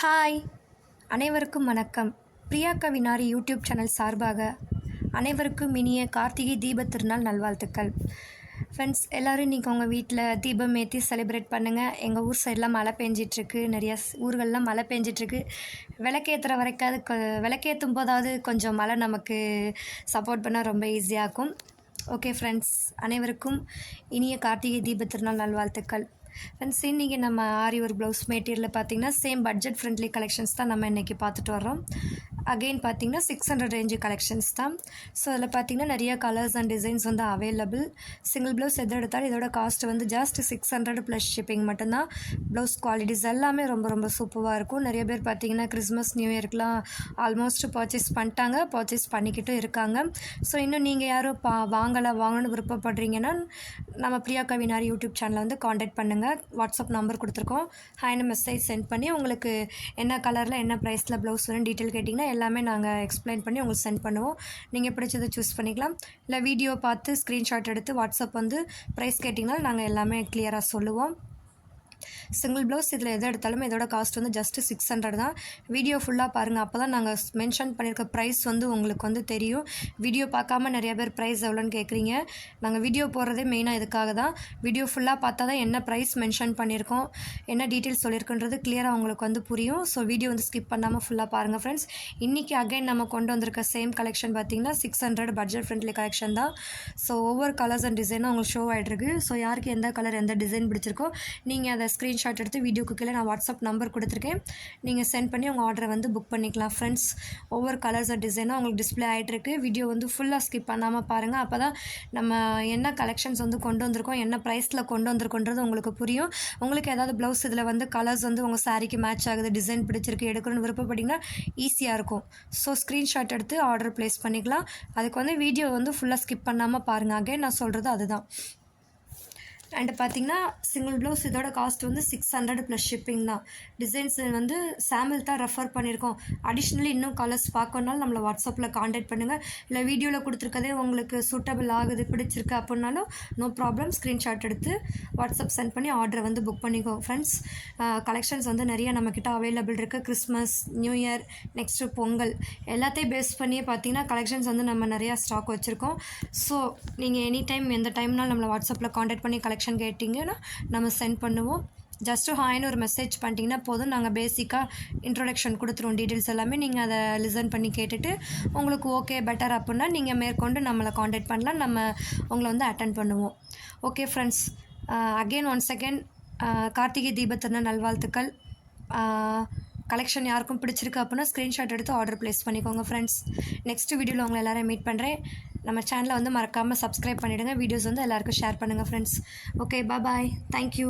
Hi, அனைவருக்கும் வணக்கம். Priya கவினாரி YouTube channel சார்பாக அனைவருக்கும் இனிய கார்த்திகை தீபத் திருநாள் நல்வாழ்த்துக்கள். ஃப்ரெண்ட்ஸ், எல்லோரும் இன்றைக்கி உங்கள் வீட்டில் தீபம் ஏற்றி செலிப்ரேட் பண்ணுங்கள். எங்கள் ஊர் சைடெலாம் மழை பெஞ்சிட்ருக்கு, நிறையா ஊர்கள்லாம் மழை பெஞ்சிட்ருக்கு. விளக்கேற்றுற வரைக்காவது விளக்கேற்றும் போதாவது கொஞ்சம் மழை நமக்கு சப்போர்ட் பண்ணால் ரொம்ப ஈஸியாக இருக்கும். ஓகே ஃப்ரெண்ட்ஸ், அனைவருக்கும் இனிய கார்த்திகை தீபத் திருநாள் நல்வாழ்த்துக்கள். ஃப்ரெண்ட்ஸ், இன்றைக்கி நம்ம ஆரி ஒரு ப்ளவுஸ் மெட்டீரியலில் பார்த்திங்கன்னா சேம் பட்ஜெட் ஃப்ரெண்ட்லி கலெக்ஷன்ஸ் தான் நம்ம இன்றைக்கி பார்த்துட்டு வரோம். அகெயின் பார்த்திங்கன்னா 600 ரேஞ்சு கலெக்ஷன்ஸ் தான். ஸோ அதில் பார்த்திங்கன்னா நிறைய கலர்ஸ் அண்ட் டிசைன்ஸ் வந்து அவைலபிள். சிங்கிள் ப்ளவுஸ் எதை எடுத்தாலும் இதோட காஸ்ட் வந்து ஜஸ்ட் 600 ப்ளஸ் ஷிப்பிங் மட்டும்தான். ப்ளவுஸ் குவாலிட்டிஸ் எல்லாமே ரொம்ப ரொம்ப சூப்பராக இருக்கும். நிறைய பேர் பார்த்திங்கன்னா கிறிஸ்மஸ் நியூ இயர்க்கெலாம் ஆல்மோஸ்ட் பர்ச்சேஸ் பண்ணிக்கிட்டும் இருக்காங்க. ஸோ இன்னும் நீங்கள் யாரும் வாங்கணும்னு விருப்பப்படுறீங்கன்னா நம்ம பிரியா கவினாரி யூடியூப் சேனலை வந்து காண்டாக்ட் பண்ணுங்கள். வாட்ஸ்அப் நம்பர் கொடுத்துருக்கோம். ஹாய்னு மெசேஜ் சென்ட் பண்ணி உங்களுக்கு என்ன கலரில் என்ன ப்ரைஸில் ப்ளவுஸ் வேணும் டீட்டெயில் கேட்டிங்கன்னா எல்லாமே நாங்கள் எக்ஸ்பிளைன் பண்ணி உங்களுக்கு சென்ட் பண்ணுவோம். நீங்கள் பிடிச்சதை சூஸ் பண்ணிக்கலாம். இல்லை வீடியோ பார்த்து ஸ்க்ரீன்ஷாட் எடுத்து வாட்ஸ்அப் வந்து ப்ரைஸ் கேட்டிங்கனாலும் நாங்கள் எல்லாமே கிளியராக சொல்லுவோம். சிங்கிள் ப்ளவுஸ் இதில் எதை எடுத்தாலுமே இதோட காஸ்ட் வந்து ஜஸ்ட்டு 600 தான். வீடியோ ஃபுல்லாக பாருங்கள், அப்போ தான் நாங்கள் மென்ஷன் பண்ணியிருக்க ப்ரைஸ் வந்து உங்களுக்கு வந்து தெரியும். வீடியோ பார்க்காம நிறைய பேர் ப்ரைஸ் எவ்வளோன்னு கேட்குறீங்க. நாங்கள் வீடியோ போடுறதே மெயினாக இதுக்காக தான். வீடியோ ஃபுல்லாக பார்த்தா தான் என்ன ப்ரைஸ் மென்ஷன் பண்ணியிருக்கோம், என்ன டீட்டெயில்ஸ் சொல்லியிருக்குன்றது கிளியராக உங்களுக்கு வந்து புரியும். ஸோ வீடியோ வந்து ஸ்கிப் பண்ணாமல் ஃபுல்லாக பாருங்கள் ஃப்ரெண்ட்ஸ். இன்றைக்கி அகைன் நம்ம கொண்டு வந்திருக்க சேம் கலெக்ஷன் பார்த்திங்கன்னா 600 பட்ஜெட் ஃப்ரெண்ட்லி கலெக்ஷன் தான். ஸோ ஒவ்வொரு கலர்ஸ் அண்ட் டிசைனும் உங்களுக்கு ஷோ ஆகிட்ருக்கு. ஸோ யாருக்கு எந்த கலர் எந்த டிசைன் பிடிச்சிருக்கோ நீங்கள் அதை ஸ்க்ரீன்ஷாட் எடுத்து வீடியோக்கு கீழே நான் வாட்ஸ்அப் நம்பர் கொடுத்துருக்கேன். நீங்கள் சென்ட் பண்ணி உங்கள் ஆர்டரை வந்து புக் பண்ணிக்கலாம் ஃப்ரெண்ட்ஸ். ஒவ்வொரு கலர்ஸ் அண்ட் டிசைனாக உங்களுக்கு டிஸ்பிளே ஆகிட்டுருக்கு. வீடியோ வந்து ஃபுல்லாக ஸ்கிப் பண்ணாமல் பாருங்கள். அப்போ தான் நம்ம என்ன கலெக்ஷன்ஸ் வந்து கொண்டு வந்திருக்கோம், என்ன ப்ரைஸில் கொண்டு வந்திருக்கோன்றது உங்களுக்கு புரியும். உங்களுக்கு ஏதாவது ப்ளவுஸ் இதில் வந்து கலர்ஸ் வந்து உங்கள் சாரீக்கு மேட்ச் ஆகுது, டிசைன் பிடிச்சிருக்கு, எடுக்கணும்னு விருப்பப்பட்டிங்கன்னா ஈஸியாக இருக்கும். ஸோ ஸ்க்ரீன்ஷாட் எடுத்து ஆர்டர் ப்ளேஸ் பண்ணிக்கலாம். அதுக்கு வந்து வீடியோ வந்து ஃபுல்லாக ஸ்கிப் பண்ணாமல் பாருங்கள். அகைன் நான் சொல்கிறது அதுதான். அண்டு பார்த்திங்கன்னா சிங்கிள் ப்ளவுஸ் இதோட காஸ்ட் வந்து 600 ப்ளஸ் ஷிப்பிங் தான். டிசைன்ஸ் வந்து சாம்பிள் தான் ரெஃபர் பண்ணியிருக்கோம். அடிஷ்னலி இன்னும் கலர்ஸ் பார்க்கணுனாலும் நம்மளை வாட்ஸ்அப்பில் காண்டாக்ட் பண்ணுங்கள். இல்லை வீடியோவில் கொடுத்துருக்கதே உங்களுக்கு சூட்டபிள் ஆகுது, பிடிச்சிருக்கு அப்படின்னாலும் நோ ப்ராப்ளம். ஸ்க்ரீன்ஷாட் எடுத்து வாட்ஸ்அப் சென்ட் பண்ணி ஆர்டரை வந்து புக் பண்ணிக்கோ ஃப்ரெண்ட்ஸ். கலெக்ஷன்ஸ் வந்து நிறைய நம்மக்கிட்ட அவைலபிள் இருக்குது. Christmas, new year, next Pongal எல்லாத்தையும் பேஸ் பண்ணியே பார்த்திங்கன்னா கலெக்ஷன்ஸ் வந்து நம்ம நிறையா ஸ்டாக் வச்சுருக்கோம். ஸோ நீங்கள் எனி டைம் எந்த டைம்னாலும் நம்மளை வாட்ஸ்அப்பில் காண்டாக்ட் பண்ணி கலெக்ஷன் கேட்டிங்கன்னா நம்ம சென்ட் பண்ணுவோம். ஜஸ்ட்டு ஹாய்னு ஒரு மெசேஜ் பண்ணிட்டீங்கன்னா போதும். நாங்கள் பேசிக்காக இன்ட்ரொடக்ஷன் கொடுத்துருவோம். டீட்டெயில்ஸ் எல்லாமே நீங்கள் அதை லிசன் பண்ணி கேட்டுட்டு உங்களுக்கு ஓகே பெட்டர் அப்படின்னா நீங்கள் மேற்கொண்டு நம்மளை காண்டாக்ட் பண்ணலாம். நம்ம உங்களை வந்து அட்டென்ட் பண்ணுவோம். Okay friends, again once again Karthigai தீபத் திருநாள் நல்வாழ்த்துக்கள். கலெக்ஷன் யாருக்கும் பிடிச்சிருக்கு அப்படின்னா ஸ்க்ரீன்ஷாட் எடுத்து ஆர்டர் ப்ளேஸ் பண்ணிக்கோங்க ஃப்ரெண்ட்ஸ். நெக்ஸ்ட் வீடியோவில் உங்களை எல்லோரும் மீட் பண்ணுறேன். நம்ம சேனலை வந்து மறக்காமல் சப்ஸ்கிரைப் பண்ணிவிடுங்க. வீடியோஸ் வந்து எல்லாருக்கும் ஷேர் பண்ணுங்கள் ஃப்ரெண்ட்ஸ். ஓகே, பாய், தேங்க்யூ.